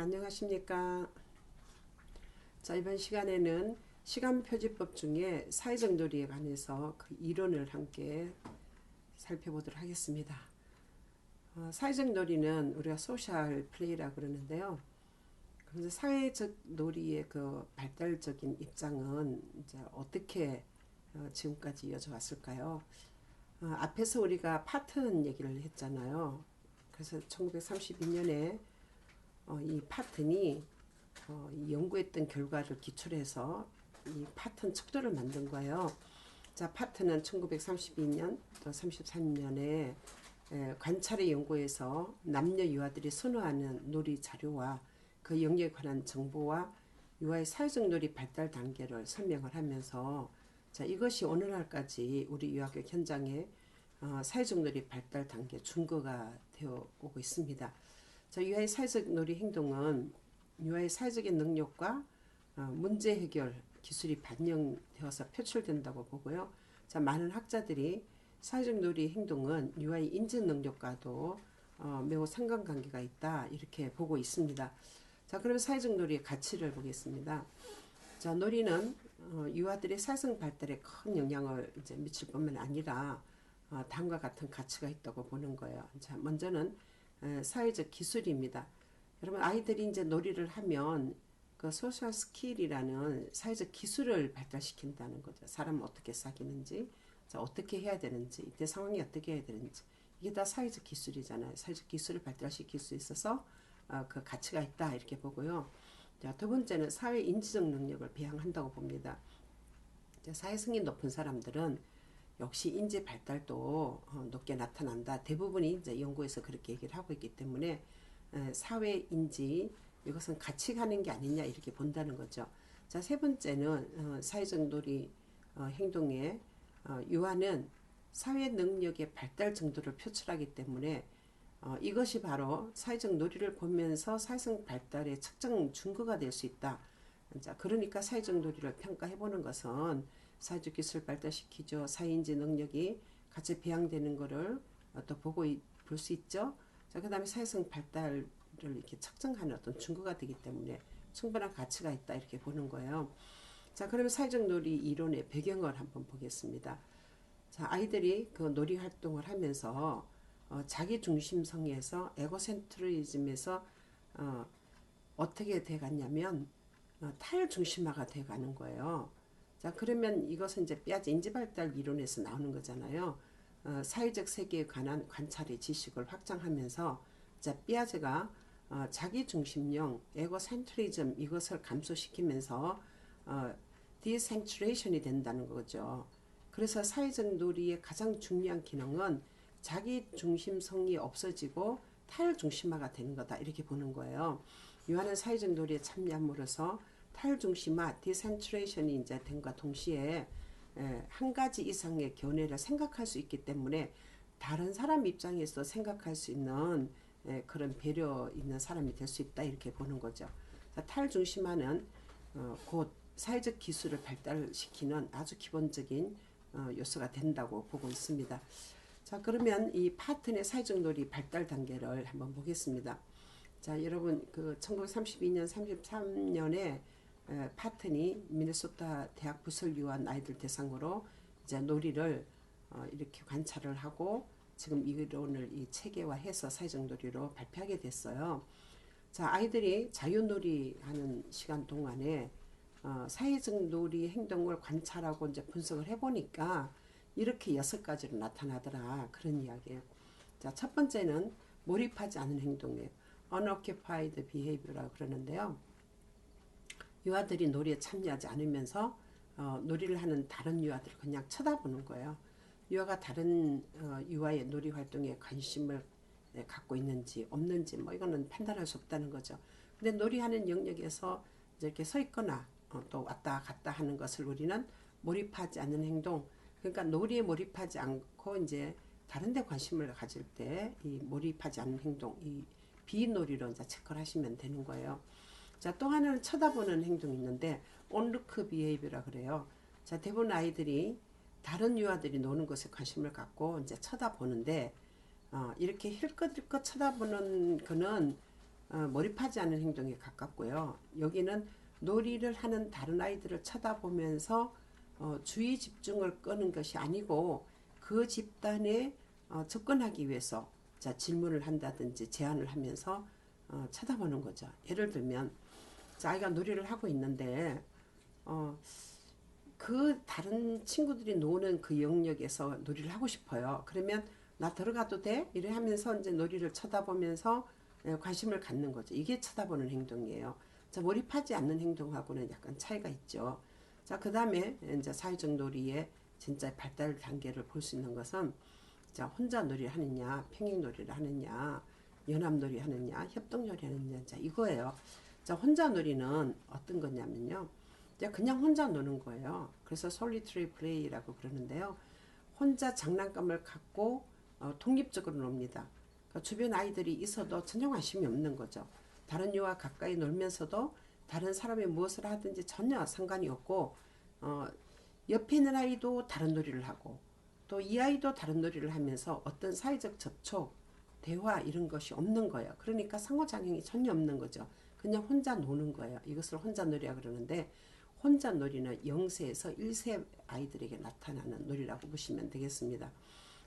안녕하십니까. 자, 이번 시간에는 시간표지법 중에 사회적 놀이에 관해서 그 이론을 함께 살펴보도록 하겠습니다. 사회적 놀이는 우리가 소셜 플레이라고 그러는데요. 그래서 사회적 놀이의 그 발달적인 입장은 이제 어떻게 지금까지 이어져 왔을까요? 앞에서 우리가 파튼 얘기를 했잖아요. 그래서 1932년에 이 파튼이 연구했던 결과를 기초로 해서 이 파튼 척도를 만든 거예요. 자, 파튼은 1932년 또 33년에 관찰의 연구에서 남녀 유아들이 선호하는 놀이 자료와 그 영역에 관한 정보와 유아의 사회적 놀이 발달 단계를 설명을 하면서 자, 이것이 오늘날까지 우리 유아교육 현장에 사회적 놀이 발달 단계 준거가 되어 오고 있습니다. 자, 유아의 사회적 놀이 행동은 유아의 사회적인 능력과 문제 해결 기술이 반영되어서 표출된다고 보고요. 자, 많은 학자들이 사회적 놀이 행동은 유아의 인지 능력과도 매우 상관관계가 있다 이렇게 보고 있습니다. 자, 그러면 사회적 놀이의 가치를 보겠습니다. 자, 놀이는 유아들의 사회성 발달에 큰 영향을 이제 미칠 뿐만 아니라 다음과 같은 가치가 있다고 보는 거예요. 자, 먼저는 사회적 기술입니다. 여러분, 아이들이 이제 놀이를 하면 그 소셜 스킬이라는 사회적 기술을 발달시킨다는 거죠. 사람을 어떻게 사귀는지, 자, 어떻게 해야 되는지, 이때 상황이 어떻게 해야 되는지. 이게 다 사회적 기술이잖아요. 사회적 기술을 발달시킬 수 있어서 그 가치가 있다 이렇게 보고요. 자, 두 번째는 사회 인지적 능력을 배양한다고 봅니다. 자, 사회성이 높은 사람들은 역시 인지 발달도 높게 나타난다. 대부분이 이제 연구에서 그렇게 얘기를 하고 있기 때문에 사회 인지 이것은 같이 가는 게 아니냐 이렇게 본다는 거죠. 자, 세 번째는 사회적 놀이 행동에 유아는 사회 능력의 발달 정도를 표출하기 때문에 이것이 바로 사회적 놀이를 보면서 사회성 발달의 측정 준거가 될 수 있다. 자, 그러니까 사회적 놀이를 평가해보는 것은 사회적 기술 발달시키죠. 사회인지 능력이 같이 배양되는 것을 또 볼 수 있죠. 자, 그 다음에 사회성 발달을 이렇게 측정하는 어떤 준거가 되기 때문에 충분한 가치가 있다 이렇게 보는 거예요. 자, 그러면 사회적 놀이 이론의 배경을 한번 보겠습니다. 자, 아이들이 그 놀이 활동을 하면서 자기 중심성에서 에고센트리즘에서 어떻게 돼갔냐면 타일 중심화가 돼가는 거예요. 자, 그러면 이것은 이제 피아제 인지발달 이론에서 나오는 거잖아요. 사회적 세계에 관한 관찰의 지식을 확장하면서 자, 피아제가 자기중심형 에고센트리즘 이것을 감소시키면서 디센츄레이션이 된다는 거죠. 그래서 사회적 놀이의 가장 중요한 기능은 자기중심성이 없어지고 타일중심화가 되는 거다 이렇게 보는 거예요. 유아는 사회적 놀이에 참여함으로써 타일중심화, 디센츄레이션이 이제 된과 동시에 한 가지 이상의 견해를 생각할 수 있기 때문에 다른 사람 입장에서 생각할 수 있는 그런 배려 있는 사람이 될 수 있다 이렇게 보는 거죠. 타일중심화는 곧 사회적 기술을 발달시키는 아주 기본적인 요소가 된다고 보고 있습니다. 자, 그러면 이 파튼의 사회적 놀이 발달 단계를 한번 보겠습니다. 자, 여러분, 그 1932년, 33년에 파튼이 미네소타 대학 부설 유한 아이들 대상으로 이제 놀이를 이렇게 관찰을 하고 지금 이론을 이 체계화해서 사회적 놀이로 발표하게 됐어요. 자, 아이들이 자유놀이 하는 시간 동안에 사회적 놀이 행동을 관찰하고 이제 분석을 해보니까 이렇게 6가지로 나타나더라. 그런 이야기예요. 자, 첫 번째는 몰입하지 않은 행동이에요. unoccupied behavior라고 그러는데요. 유아들이 놀이에 참여하지 않으면서 놀이를 하는 다른 유아들을 그냥 쳐다보는 거예요. 유아가 다른 유아의 놀이 활동에 관심을 갖고 있는지 없는지 뭐 이거는 판단할 수 없다는 거죠. 근데 놀이하는 영역에서 이렇게 서 있거나 또 왔다 갔다 하는 것을 우리는 몰입하지 않는 행동, 그러니까 놀이에 몰입하지 않고 이제 다른 데 관심을 가질 때 이 몰입하지 않는 행동, 이 비놀이로 이제 체크를 하시면 되는 거예요. 자, 또 하나는 쳐다보는 행동이 있는데 onlook behavior라 그래요. 자, 대부분 아이들이 다른 유아들이 노는 것에 관심을 갖고 이제 쳐다보는데 이렇게 힐끗힐끗 쳐다보는 거는 몰입하지 않는 행동에 가깝고요. 여기는 놀이를 하는 다른 아이들을 쳐다보면서 주의 집중을 끄는 것이 아니고 그 집단에 접근하기 위해서 자, 질문을 한다든지 제안을 하면서 쳐다보는 거죠. 예를 들면 자, 아이가 놀이를 하고 있는데 그 다른 친구들이 노는 그 영역에서 놀이를 하고 싶어요. 그러면 나 들어가도 돼? 이래 하면서 이제 놀이를 쳐다보면서 관심을 갖는 거죠. 이게 쳐다보는 행동이에요. 자, 몰입하지 않는 행동하고는 약간 차이가 있죠. 자, 그 다음에 이제 사회적 놀이의 진짜 발달 단계를 볼 수 있는 것은 자, 혼자 놀이를 하느냐, 평행 놀이를 하느냐, 연합 놀이 하느냐, 협동 놀이 하느냐, 자, 이거예요. 자, 혼자 놀이는 어떤 거냐면요. 그냥 혼자 노는 거예요. 그래서 solitary play라고 그러는데요. 혼자 장난감을 갖고 독립적으로 놉니다. 그러니까 주변 아이들이 있어도 전혀 관심이 없는 거죠. 다른 이와 가까이 놀면서도 다른 사람이 무엇을 하든지 전혀 상관이 없고 옆에 있는 아이도 다른 놀이를 하고 또 이 아이도 다른 놀이를 하면서 어떤 사회적 접촉, 대화 이런 것이 없는 거예요. 그러니까 상호작용이 전혀 없는 거죠. 그냥 혼자 노는 거예요. 이것을 혼자 놀이라 그러는데 혼자 놀이는 0세에서 1세 아이들에게 나타나는 놀이라고 보시면 되겠습니다.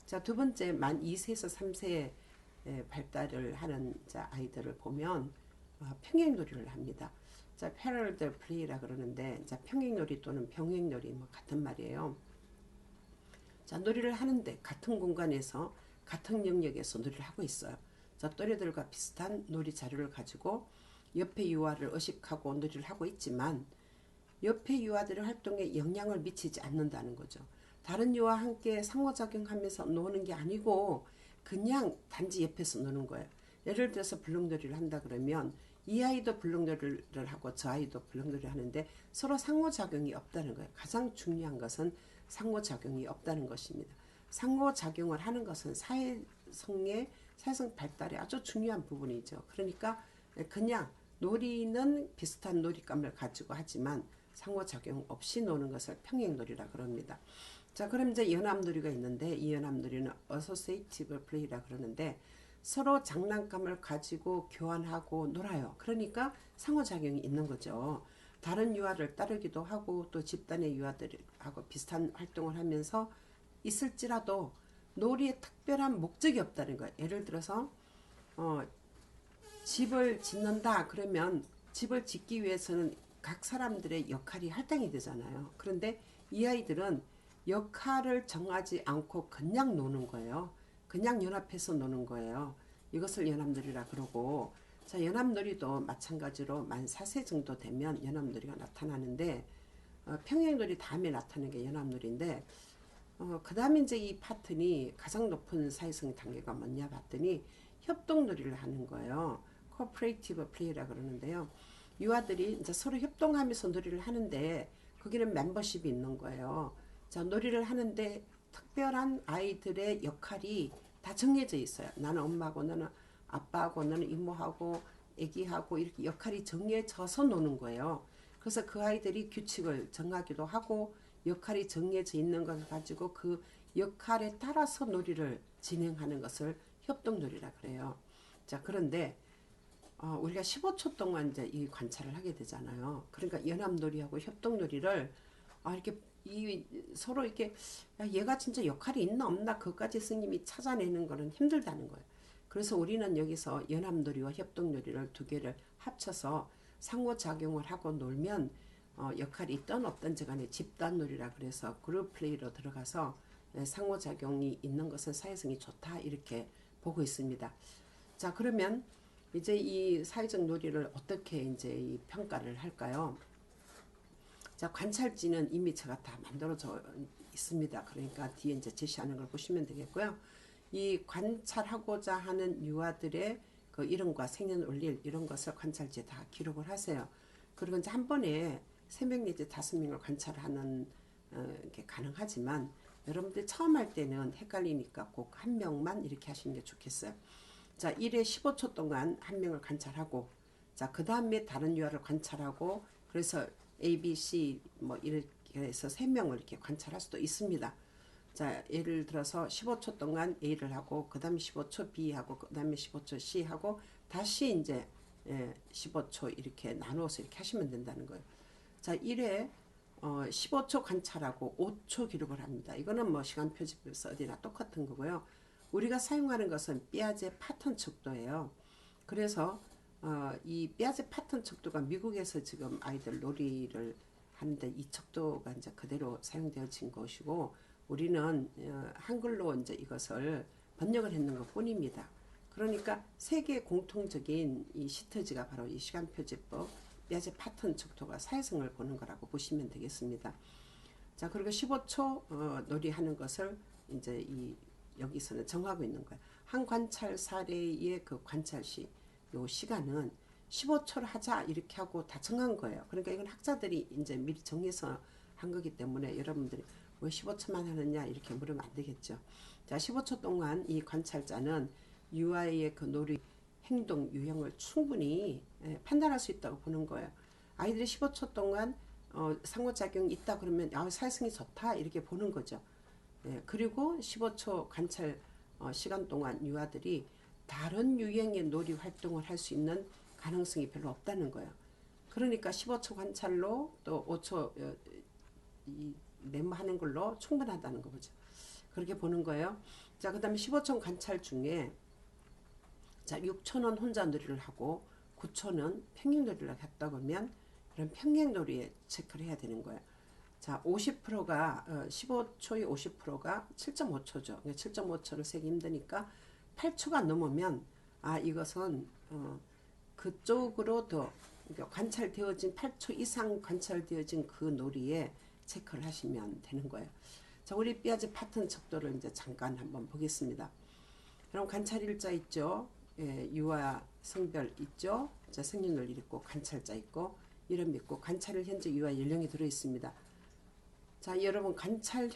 자, 두 번째 만 2세에서 3세에 발달을 하는 자, 아이들을 보면 평행놀이를 합니다. 자, parallel play라 그러는데 자, 평행놀이 또는 병행놀이 뭐 같은 말이에요. 자, 놀이를 하는데 같은 공간에서 같은 영역에서 놀이를 하고 있어요. 자, 또래들과 비슷한 놀이 자료를 가지고 옆에 유아를 의식하고 놀이를 하고 있지만 옆에 유아들의 활동에 영향을 미치지 않는다는 거죠. 다른 유아와 함께 상호작용하면서 노는 게 아니고 그냥 단지 옆에서 노는 거예요. 예를 들어서 블록놀이를 한다 그러면 이 아이도 블록놀이를 하고 저 아이도 블록놀이를 하는데 서로 상호작용이 없다는 거예요. 가장 중요한 것은 상호작용이 없다는 것입니다. 상호작용을 하는 것은 사회성 발달에 아주 중요한 부분이죠. 그러니까 그냥 놀이는 비슷한 놀이감을 가지고 하지만 상호작용 없이 노는 것을 평행놀이라 그럽니다. 자, 그럼 이제 연합놀이가 있는데 이 연합놀이는 associative play라 그러는데 서로 장난감을 가지고 교환하고 놀아요. 그러니까 상호작용이 있는 거죠. 다른 유아를 따르기도 하고 또 집단의 유아들하고 비슷한 활동을 하면서 있을지라도 놀이에 특별한 목적이 없다는 거예요. 예를 들어서 집을 짓는다 그러면 집을 짓기 위해서는 각 사람들의 역할이 할당이 되잖아요. 그런데 이 아이들은 역할을 정하지 않고 그냥 노는 거예요. 그냥 연합해서 노는 거예요. 이것을 연합놀이라 그러고 자, 연합놀이도 마찬가지로 만 4세 정도 되면 연합놀이가 나타나는데 평행놀이 다음에 나타나는 게 연합놀이인데 그 다음에 이제 이 파트니 가장 높은 사회성 단계가 뭐냐 봤더니 협동놀이를 하는 거예요. cooperative play라 그러는데요. 유아들이 이제 서로 협동하면서 놀이를 하는데 거기는 멤버십이 있는 거예요. 자, 놀이를 하는데 특별한 아이들의 역할이 다 정해져 있어요. 나는 엄마고 너는 아빠하고 너는 이모하고 애기하고 이렇게 역할이 정해져서 노는 거예요. 그래서 그 아이들이 규칙을 정하기도 하고 역할이 정해져 있는 것을 가지고 그 역할에 따라서 놀이를 진행하는 것을 협동놀이라 그래요. 자, 그런데 우리가 15초 동안 이제 이 관찰을 하게 되잖아요. 그러니까 연합놀이하고 협동놀이를 이렇게 서로 이렇게 얘가 진짜 역할이 있나 없나 그것까지 스님이 찾아내는 거는 힘들다는 거예요. 그래서 우리는 여기서 연합놀이와 협동놀이를 두 개를 합쳐서 상호작용을 하고 놀면 역할이 있든 없든지 간에 집단놀이라 그래서 그룹 플레이로 들어가서 상호작용이 있는 것은 사회성이 좋다 이렇게 보고 있습니다. 자, 그러면 이제 이 사회적 놀이를 어떻게 이제 이 평가를 할까요? 자, 관찰지는 이미 제가 다 만들어져 있습니다. 그러니까 뒤에 이제 제시하는 걸 보시면 되겠고요. 이 관찰하고자 하는 유아들의 그 이름과 생년월일 이런 것을 관찰지에 다 기록을 하세요. 그리고 이제 한 번에 3명 내지 5명을 관찰하는 게 가능하지만 여러분들 처음 할 때는 헷갈리니까 꼭 한 명만 이렇게 하시는 게 좋겠어요. 자, 1회 15초 동안 한 명을 관찰하고 자, 그 다음에 다른 유아를 관찰하고 그래서 A, B, C 뭐 이렇게 해서 3명을 이렇게 관찰할 수도 있습니다. 자, 예를 들어서 15초 동안 A를 하고 그 다음에 15초 B 하고 그 다음에 15초 C 하고 다시 이제 15초 이렇게 나누어서 이렇게 하시면 된다는 거예요. 자, 1회 15초 관찰하고 5초 기록을 합니다. 이거는 뭐 시간 표지법에서 어디나 똑같은 거고요. 우리가 사용하는 것은 피아제 파턴 척도예요. 그래서 이 피아제 파턴 척도가 미국에서 지금 아이들 놀이를 하는데 이 척도가 이제 그대로 사용되어진 것이고 우리는 한글로 이제 이것을 번역을 했는 것 뿐입니다. 그러니까 세계 공통적인 이 시트지가 바로 이 시간표지법 피아제 파턴 척도가 사회성을 보는 거라고 보시면 되겠습니다. 자, 그리고 15초 놀이하는 것을 이제 여기서는 정하고 있는 거예요. 한 관찰 사례의 그 관찰시 요 시간은 15초를 하자 이렇게 하고 다 정한 거예요. 그러니까 이건 학자들이 이제 미리 정해서 한 거기 때문에 여러분들이 왜 15초만 하느냐 이렇게 물으면 안 되겠죠. 자, 15초 동안 이 관찰자는 유아의 그 놀이 행동 유형을 충분히 판단할 수 있다고 보는 거예요. 아이들이 15초 동안 상호작용이 있다 그러면 사회성이 좋다 이렇게 보는 거죠. 그리고 15초 관찰 시간 동안 유아들이 다른 유형의 놀이 활동을 할 수 있는 가능성이 별로 없다는 거예요. 그러니까 15초 관찰로 또 5초 메모하는 걸로 충분하다는 거죠. 그렇게 보는 거예요. 자, 그 다음에 15초 관찰 중에 자, 6초는 혼자 놀이를 하고 9초는 평행놀이를 했다 그러면 그런 평행놀이에 체크를 해야 되는 거예요. 자, 50%가 15초의 50%가 7.5초죠. 7.5초를 세기 힘드니까 8초가 넘으면 이것은 그쪽으로 더 그러니까 관찰되어진 8초 이상 관찰되어진 그 놀이에 체크를 하시면 되는 거예요. 자, 우리 피아제 파턴 척도를 이제 잠깐 한번 보겠습니다. 그럼 관찰 일자 있죠. 유아 성별 있죠. 자, 생년월일 있고 관찰자 있고 이름 있고 관찰일 현재 유아 연령이 들어 있습니다. 자, 여러분 관찰일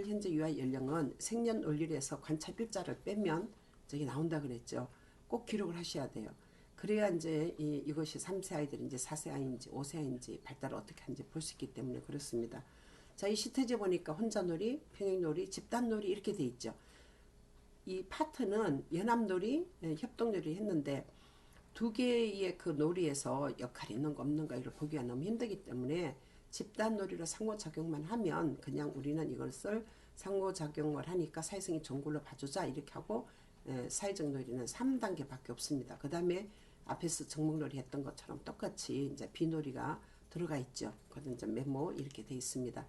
현재 유아 연령은 생년월일에서 관찰 일자를 빼면 저기 나온다 그랬죠. 꼭 기록을 하셔야 돼요. 그래야 이제 이것이 3세 아이들이 이제 4세 아이인지 5세 아이인지 발달을 어떻게 하는지 볼 수 있기 때문에 그렇습니다. 자, 이 시트지 보니까 혼자놀이, 평행놀이, 집단놀이 이렇게 돼 있죠. 이 파트는 연합놀이, 협동놀이 했는데 두 개의 그 놀이에서 역할이 있는 거 없는가 이걸 보기가 너무 힘들기 때문에 집단놀이로 상호작용만 하면 그냥 우리는 이것을 상호작용을 하니까 사회성이 좋은 걸로 봐주자 이렇게 하고 사회적 놀이는 3단계밖에 없습니다. 그 다음에 앞에서 정목놀이 했던 것처럼 똑같이 이제 비놀이가 들어가 있죠. 그건 이제 메모 이렇게 돼 있습니다.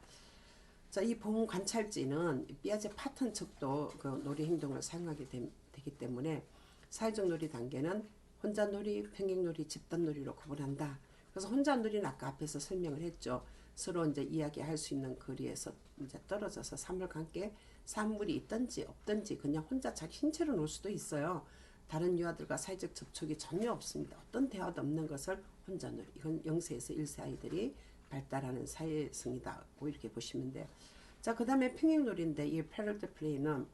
자, 이 보문 관찰지는 피아제 파턴 척도 그 놀이 행동을 사용하게 되기 때문에 사회적 놀이 단계는 혼자놀이, 평행놀이, 집단놀이로 구분한다. 그래서 혼자놀이는 아까 앞에서 설명을 했죠. 서로 이제 이야기할 수 있는 거리에서 이제 떨어져서 사물관계, 사물이 있든지 없든지 그냥 혼자 자기 신체로 놀 수도 있어요. 다른 유아들과 사회적 접촉이 전혀 없습니다. 어떤 대화도 없는 것을 혼자놀이. 이건 0세에서 1세 아이들이 발달하는 사회성이다고 이렇게 보시면 돼요. 자, 그 다음에 평행놀이인데 이 패러드 플레이는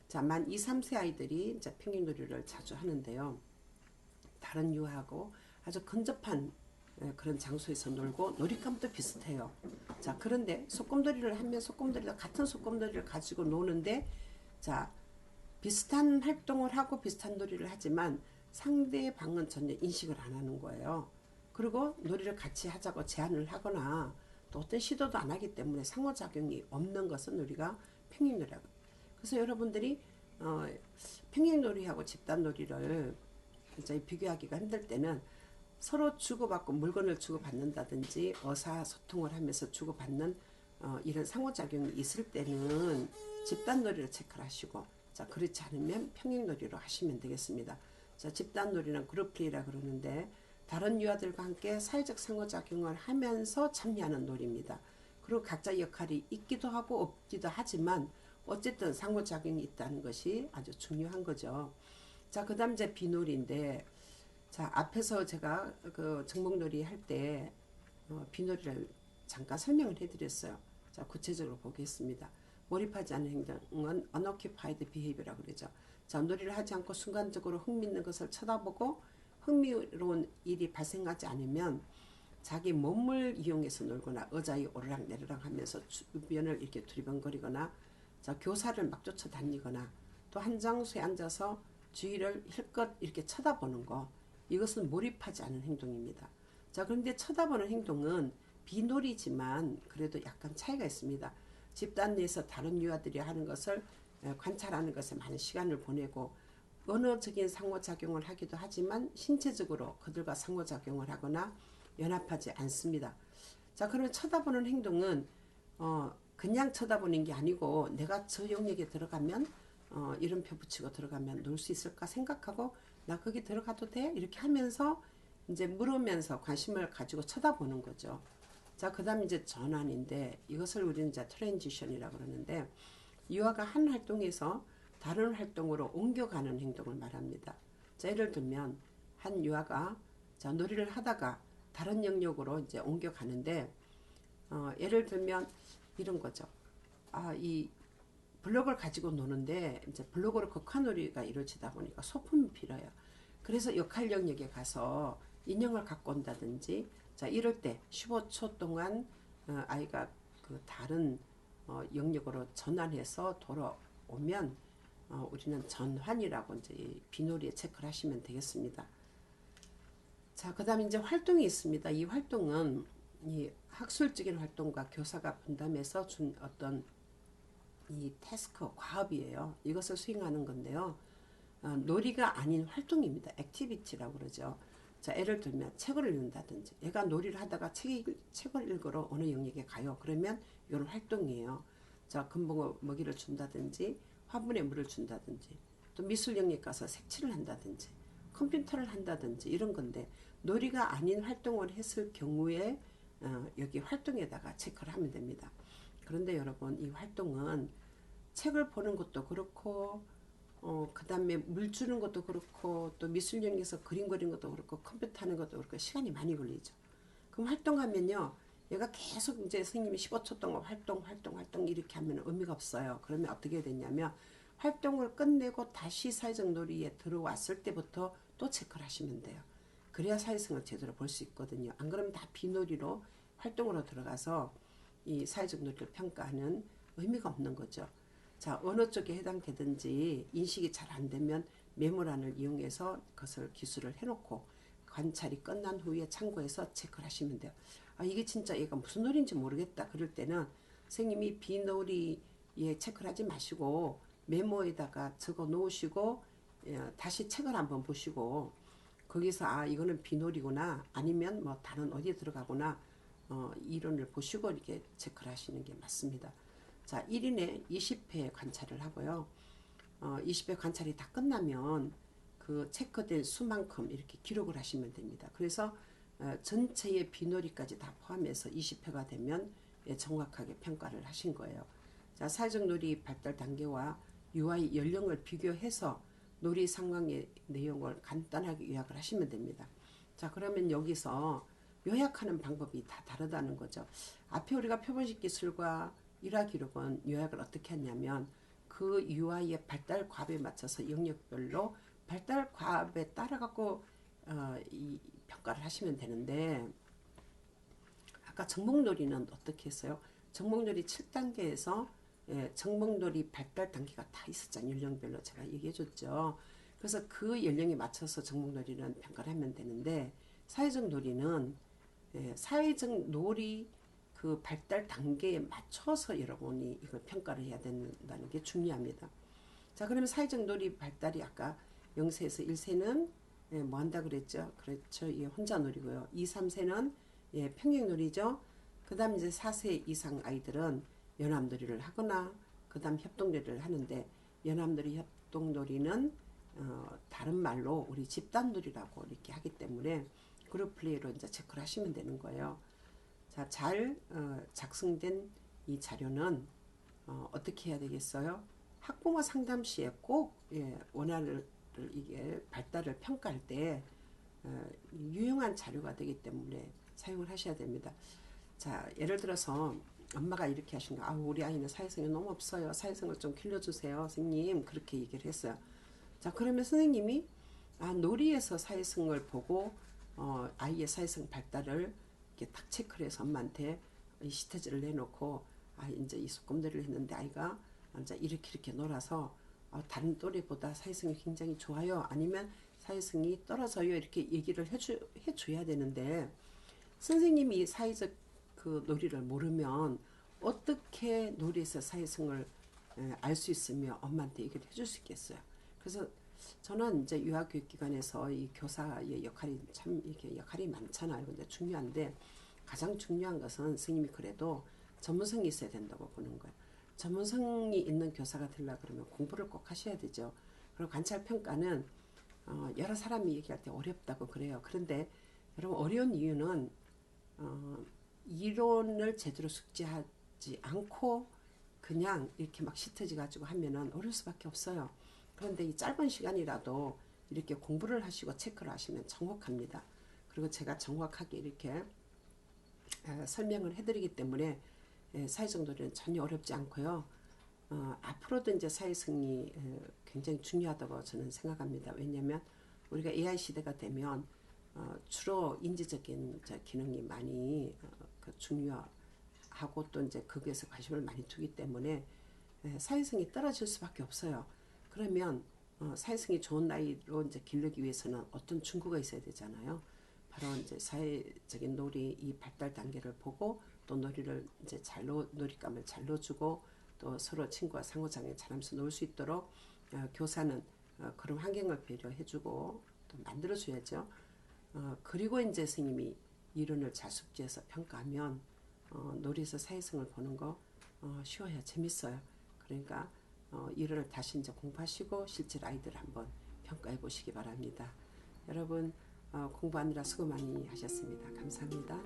자, 만 2, 3세 아이들이 이제 평행놀이를 자주 하는데요. 다른 유아하고 아주 근접한 그런 장소에서 놀고 놀잇감도 비슷해요. 자, 그런데 소꿉놀이를 하면 소꿉놀이가 같은 소꿉놀이를 가지고 노는데 자, 비슷한 활동을 하고 비슷한 놀이를 하지만 상대방은 전혀 인식을 안 하는 거예요. 그리고 놀이를 같이 하자고 제안을 하거나 또 어떤 시도도 안 하기 때문에 상호작용이 없는 것은 우리가 평행놀이라고. 그래서 여러분들이 평행놀이하고 집단놀이를 이제 비교하기가 힘들 때는 서로 주고받고 물건을 주고받는다든지 의사소통을 하면서 주고받는 이런 상호작용이 있을 때는 집단놀이를 체크를 하시고 자, 그렇지 않으면 평행놀이로 하시면 되겠습니다. 자, 집단놀이는 그룹플레이라 그러는데 다른 유아들과 함께 사회적 상호작용을 하면서 참여하는 놀이입니다. 그리고 각자 역할이 있기도 하고 없기도 하지만 어쨌든 상호작용이 있다는 것이 아주 중요한 거죠. 자, 그 다음 이제 비놀이인데 자, 앞에서 제가 그 정목놀이 할 때 비놀이를 잠깐 설명을 해드렸어요. 자, 구체적으로 보겠습니다. 몰입하지 않은 행동은 unoccupied behavior라고 그러죠. 자, 놀이를 하지 않고 순간적으로 흥미있는 것을 쳐다보고 흥미로운 일이 발생하지 않으면 자기 몸을 이용해서 놀거나 의자에 오르락내리락 하면서 주변을 이렇게 두리번거리거나 자, 교사를 막 쫓아다니거나 또 한 장소에 앉아서 주위를 힐끗 이렇게 쳐다보는 거 이것은 몰입하지 않은 행동입니다. 자, 그런데 쳐다보는 행동은 비놀이지만 그래도 약간 차이가 있습니다. 집단 내에서 다른 유아들이 하는 것을 관찰하는 것에 많은 시간을 보내고 언어적인 상호작용을 하기도 하지만 신체적으로 그들과 상호작용을 하거나 연합하지 않습니다. 자, 그러면 쳐다보는 행동은 그냥 쳐다보는 게 아니고 내가 저 영역에 들어가면 이름표 붙이고 들어가면 놀 수 있을까 생각하고 나 거기 들어가도 돼? 이렇게 하면서 이제 물으면서 관심을 가지고 쳐다보는 거죠. 자, 그 다음 이제 전환인데 이것을 우리는 이제 트랜지션이라고 그러는데 유아가 한 활동에서 다른 활동으로 옮겨가는 행동을 말합니다. 자, 예를 들면 한 유아가 자, 놀이를 하다가 다른 영역으로 이제 옮겨가는데 예를 들면 이런 거죠. 이 블록을 가지고 노는데 이제 블록으로 극화놀이가 이루어지다 보니까 소품이 필요해요. 그래서 역할 영역에 가서 인형을 갖고 온다든지 자, 이럴 때 15초 동안 아이가 그 다른 영역으로 전환해서 돌아오면 우리는 전환이라고 이제 비놀이에 체크를 하시면 되겠습니다. 자, 그 다음에 이제 활동이 있습니다. 이 활동은 이 학술적인 활동과 교사가 분담해서 준 어떤 이 태스크, 과업이에요. 이것을 수행하는 건데요. 놀이가 아닌 활동입니다. 액티비티라고 그러죠. 자, 예를 들면 책을 읽는다든지 얘가 놀이를 하다가 책을 읽으러 어느 영역에 가요. 그러면 이건 활동이에요. 자, 금붕어 먹이를 준다든지 화분에 물을 준다든지 또 미술 영역 가서 색칠을 한다든지 컴퓨터를 한다든지 이런 건데 놀이가 아닌 활동을 했을 경우에 여기 활동에다가 체크를 하면 됩니다. 그런데 여러분 이 활동은 책을 보는 것도 그렇고 그 다음에 물 주는 것도 그렇고 또 미술영역에서 그림 그리는 것도 그렇고 컴퓨터 하는 것도 그렇고 시간이 많이 걸리죠. 그럼 활동하면요 얘가 계속 이제 선생님이 15초 동안 활동 이렇게 하면 의미가 없어요. 그러면 어떻게 되냐면 활동을 끝내고 다시 사회적 놀이에 들어왔을 때부터 또 체크를 하시면 돼요. 그래야 사회성을 제대로 볼 수 있거든요. 안 그러면 다 비놀이로 활동으로 들어가서 이 사회적 놀이를 평가하는 의미가 없는 거죠. 자, 어느 쪽에 해당되든지 인식이 잘 안 되면 메모란을 이용해서 그것을 기술을 해놓고 관찰이 끝난 후에 참고해서 체크를 하시면 돼요. 이게 진짜 얘가 무슨 놀이인지 모르겠다. 그럴 때는 선생님이 비놀이에 체크를 하지 마시고 메모에다가 적어 놓으시고 다시 책을 한번 보시고 거기서 이거는 비놀이구나 아니면 뭐 다른 어디에 들어가구나 이론을 보시고 이렇게 체크를 하시는 게 맞습니다. 자, 1인에 20회 관찰을 하고요. 20회 관찰이 다 끝나면 그 체크된 수만큼 이렇게 기록을 하시면 됩니다. 그래서 전체의 비놀이까지 다 포함해서 20회가 되면 정확하게 평가를 하신 거예요. 자, 사회적 놀이 발달 단계와 유아의 연령을 비교해서 놀이 상황의 내용을 간단하게 요약을 하시면 됩니다. 자, 그러면 여기서 요약하는 방법이 다 다르다는 거죠. 앞에 우리가 표본식 기술과 일화 기록은 요약을 어떻게 하냐면 그 유아의 발달 과업에 맞춰서 영역별로 발달 과업에 따라 갖고 이 평가를 하시면 되는데 아까 정목놀이는 어떻게 했어요? 정목놀이 7단계에서 정목놀이 발달 단계가 다 있었잖아요. 연령별로 제가 얘기해 줬죠. 그래서 그 연령에 맞춰서 정목놀이는 평가를 하면 되는데 사회적 놀이는 사회적 놀이 그 발달 단계에 맞춰서 여러분이 이걸 평가를 해야 된다는 게 중요합니다. 자, 그러면 사회적 놀이 발달이 아까 0세에서 1세는 뭐 한다 그랬죠? 그렇죠. 혼자 놀이고요. 2, 3세는 평행 놀이죠. 그 다음 이제 4세 이상 아이들은 연합놀이를 하거나 그 다음 협동놀이를 하는데 연합놀이 협동놀이는 다른 말로 우리 집단놀이라고 이렇게 하기 때문에 그룹 플레이로 이제 체크를 하시면 되는 거예요. 자, 잘 작성된 이 자료는 어떻게 해야 되겠어요? 학부모 상담 시에 꼭 원활을 이게 발달을 평가할 때 유용한 자료가 되기 때문에 사용을 하셔야 됩니다. 자, 예를 들어서 엄마가 이렇게 하신 거, 우리 아이는 사회성이 너무 없어요. 사회성을 좀 길러주세요, 선생님. 그렇게 얘기를 했어요. 자, 그러면 선생님이 놀이에서 사회성을 보고 아이의 사회성 발달을 이렇게 딱 체크를 해서 엄마한테 이 시태지를 내놓고 이제 이 소꿉놀이를 했는데 아이가 이제 이렇게 놀아서 다른 또래보다 사회성이 굉장히 좋아요. 아니면 사회성이 떨어져요 이렇게 얘기를 해줘야 되는데 선생님이 사회적 그 놀이를 모르면 어떻게 놀이에서 사회성을 알 수 있으며 엄마한테 얘기를 해줄 수 있겠어요. 그래서 저는 이제 유아교육기관에서 이 교사의 역할이 참 이게 역할이 많잖아요. 근데 중요한데 가장 중요한 것은 선생님이 그래도 전문성이 있어야 된다고 보는 거예요. 전문성이 있는 교사가 되려고 그러면 공부를 꼭 하셔야 되죠. 그리고 관찰평가는 여러 사람이 얘기할 때 어렵다고 그래요. 그런데 여러분 어려운 이유는 이론을 제대로 숙지하지 않고 그냥 이렇게 막 시터지 가지고 하면은 어려울 수밖에 없어요. 그런데 이 짧은 시간이라도 이렇게 공부를 하시고 체크를 하시면 정확합니다. 그리고 제가 정확하게 이렇게 설명을 해드리기 때문에 사회적 놀이는 전혀 어렵지 않고요. 앞으로도 이제 사회성이 굉장히 중요하다고 저는 생각합니다. 왜냐하면 우리가 AI 시대가 되면 주로 인지적인 기능이 많이 중요하고 또 이제 거기에서 관심을 많이 두기 때문에 사회성이 떨어질 수밖에 없어요. 그러면 사회성이 좋은 나이로 이제 기르기 위해서는 어떤 충고가 있어야 되잖아요. 바로 이제 사회적인 놀이 이 발달 단계를 보고 또 놀이를 이제 놀잇감을 잘 넣어주고 또 서로 친구와 상호작용 잘하면서 놀 수 있도록 교사는 그런 환경을 배려해주고 또 만들어줘야죠. 그리고 이제 선생님이 이론을 잘 숙지해서 평가하면 놀이에서 사회성을 보는 거 쉬워요. 재밌어요. 그러니까 이론을 다시 이제 공부하시고 실제 아이들 한번 평가해 보시기 바랍니다. 여러분 공부하느라 수고 많이 하셨습니다. 감사합니다.